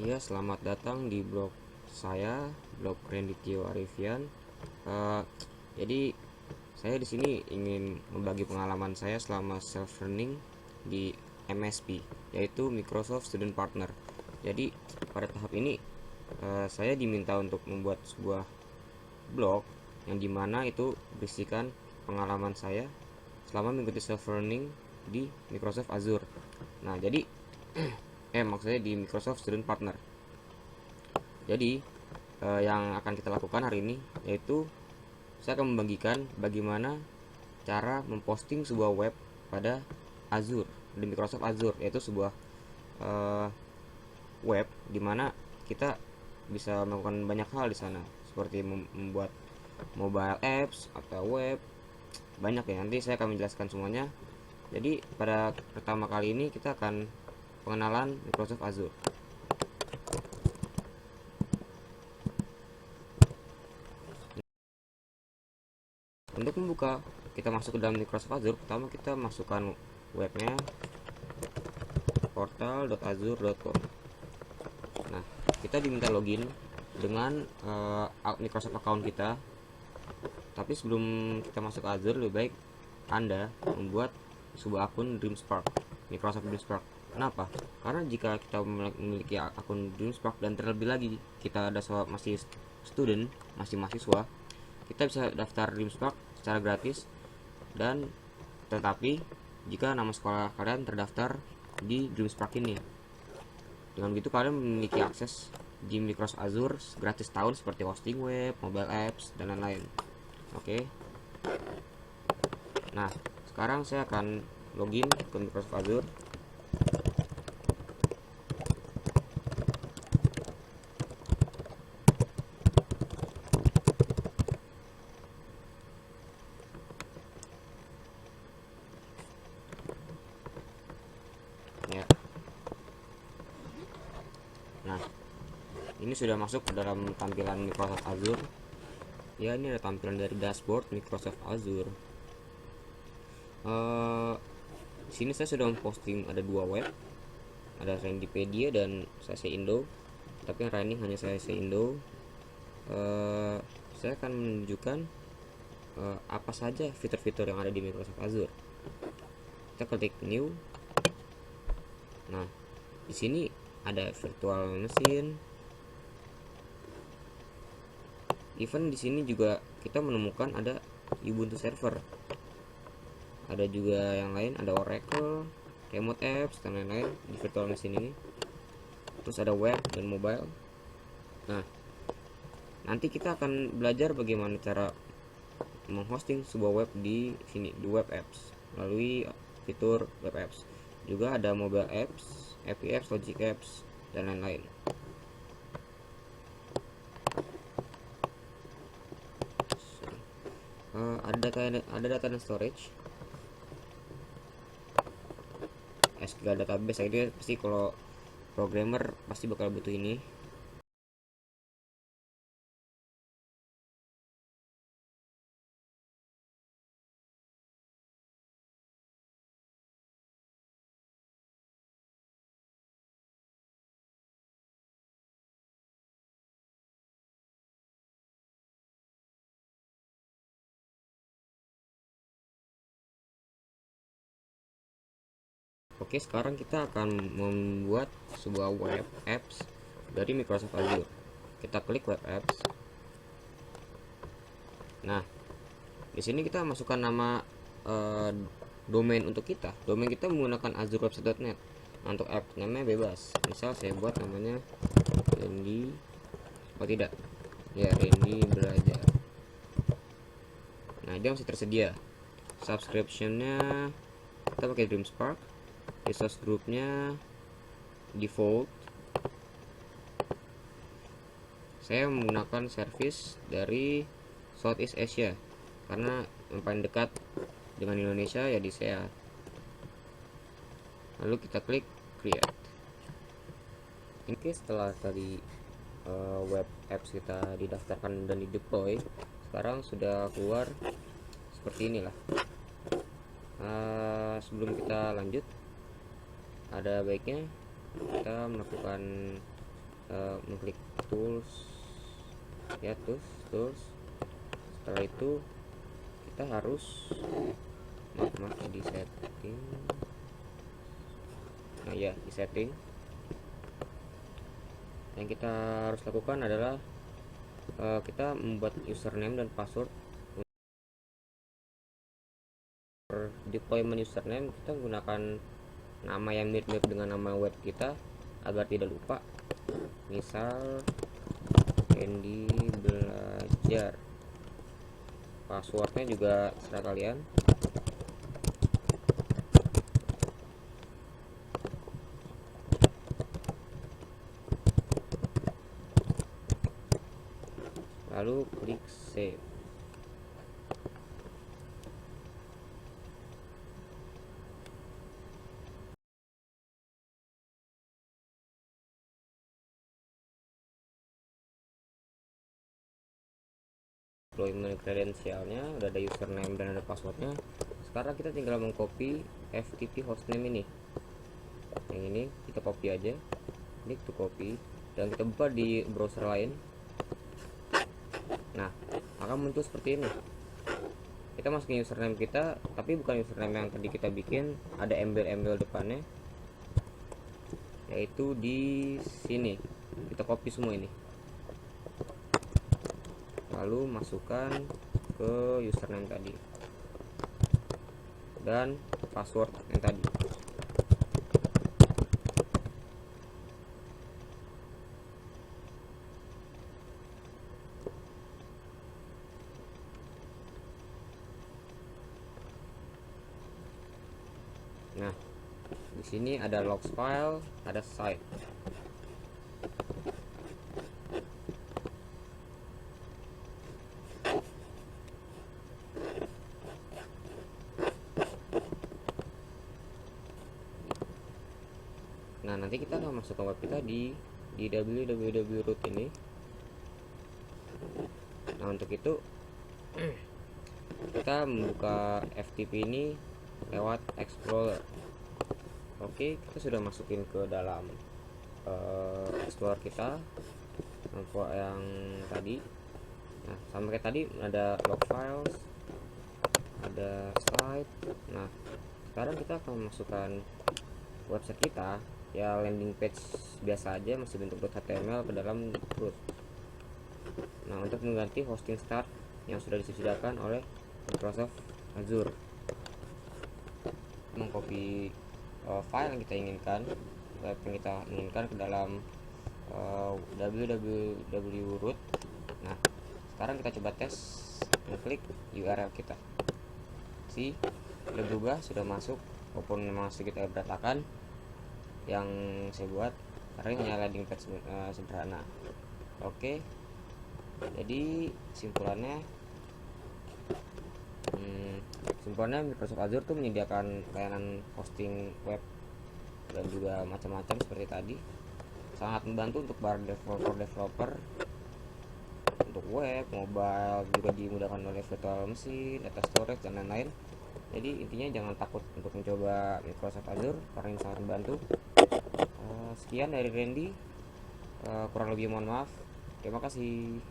Ya, selamat datang di blog saya, blog Renditio Arifian. Eh, jadi saya di sini ingin membagi pengalaman saya selama self learning di MSP, yaitu Microsoft Student Partner. Jadi pada tahap ini saya diminta untuk membuat sebuah blog yang dimana itu berisikan pengalaman saya selama mengikuti self learning di Microsoft Azure. Nah, jadi maksudnya di Microsoft Student Partner. Jadi yang akan kita lakukan hari ini yaitu saya akan membagikan bagaimana cara memposting sebuah web pada Azure di Microsoft Azure, yaitu sebuah eh, web di mana kita bisa melakukan banyak hal di sana seperti membuat mobile apps atau web, banyak ya. Nanti saya akan menjelaskan semuanya. Jadi pada pertama kali ini kita akan pengenalan Microsoft Azure. Untuk membuka, kita masuk ke dalam Microsoft Azure. Pertama kita masukkan webnya portal.azure.com. Nah, kita diminta login dengan Microsoft account kita. Tapi sebelum kita masuk ke Azure, lebih baik Anda membuat sebuah akun DreamSpark, Microsoft DreamSpark. Kenapa? Karena jika kita memiliki akun DreamSpark dan terlebih lagi kita ada masih student, masih mahasiswa, kita bisa daftar DreamSpark secara gratis. Dan tetapi jika nama sekolah kalian terdaftar di DreamSpark ini, dengan begitu kalian memiliki akses di Microsoft Azure gratis tahun seperti hosting web, mobile apps, dan lain-lain. Oke. Nah, sekarang saya akan login ke Microsoft Azure. Ya. Nah, ini sudah masuk ke dalam tampilan Microsoft Azure. Ya, ini ada tampilan dari dashboard Microsoft Azure. Di sini saya sudah memposting ada dua web, ada Rendipedia dan CC Indo. Tapi yang running hanya CC Indo. Saya akan menunjukkan apa saja fitur-fitur yang ada di Microsoft Azure. Kita klik new. Nah, di sini ada virtual machine. Even di sini juga kita menemukan ada Ubuntu server. Ada juga yang lain, ada Oracle, remote apps dan lain-lain di virtual machine ini. Terus ada web dan mobile. Nah, nanti kita akan belajar bagaimana cara menghosting sebuah web di sini di web apps melalui fitur web apps. Juga ada mobile apps, API apps, logic apps dan lain-lain. Ada data dan storage, SQL database. Ini pasti kalau programmer pasti bakal butuh ini. Oke, sekarang kita akan membuat sebuah web apps dari Microsoft Azure. Kita klik web apps. Nah, di sini kita masukkan nama domain untuk kita. Domain kita menggunakan azurewebsite.net. Nah, untuk app namanya bebas. Misal saya buat namanya Randy. Oh tidak, ya Randy belajar. Nah, dia masih tersedia. Subscriptionnya kita pakai DreamSpark. Resource groupnya default. Saya menggunakan service dari Southeast Asia karena yang paling dekat dengan Indonesia ya di saya. Lalu kita klik create. Oke, setelah tadi web apps kita didaftarkan dan dideploy, sekarang sudah keluar seperti inilah. Sebelum kita lanjut, ada baiknya kita melakukan mengklik tools ya, tools. Setelah itu kita harus maaf di setting. Nah ya, di setting yang kita harus lakukan adalah kita membuat username dan password. Deployment username kita menggunakan nama yang mirip-mirip dengan nama web kita agar tidak lupa. Misal Randy belajar. Passwordnya juga serah kalian. Lalu klik save. Deployment kredensialnya udah ada username dan ada passwordnya. Sekarang kita tinggal mengcopy FTP hostname ini. Yang ini kita copy aja, klik to copy, dan kita buka di browser lain. Nah, akan muncul seperti ini. Kita masukin username kita, tapi bukan username yang tadi kita bikin, ada embel-embel depannya, yaitu di sini. Kita copy semua ini, lalu masukkan ke username tadi dan password yang tadi. Nah, di sini ada logs file, ada site. Nah, nanti kita akan masuk ke web kita di www.root ini. Nah, untuk itu kita membuka FTP ini lewat Explorer. Oke, kita sudah masukin ke dalam Explorer kita yang tadi. Nah, sama kayak tadi ada log files, ada site. Nah, sekarang kita akan masukkan website kita ya, landing page biasa aja, masih bentuk .html ke dalam root. Nah, untuk mengganti hosting start yang sudah disediakan oleh Microsoft Azure, mengcopy file yang kita inginkan, web yang kita inginkan ke dalam www.root. Nah, sekarang kita coba tes, mengklik URL kita. Sudah berubah, sudah masuk, walaupun memang sedikit berantakan yang saya buat karena ini hanya landing page sederhana. Oke, jadi simpulannya Microsoft Azure tuh menyediakan layanan hosting web dan juga macam-macam seperti tadi. Sangat membantu untuk para developer untuk web, mobile, juga dimudahkan oleh virtual machine, data storage, dan lain-lain. Jadi intinya jangan takut untuk mencoba Microsoft Azure karena ini sangat membantu. Sekian dari Randy, kurang lebih mohon maaf. Terima kasih.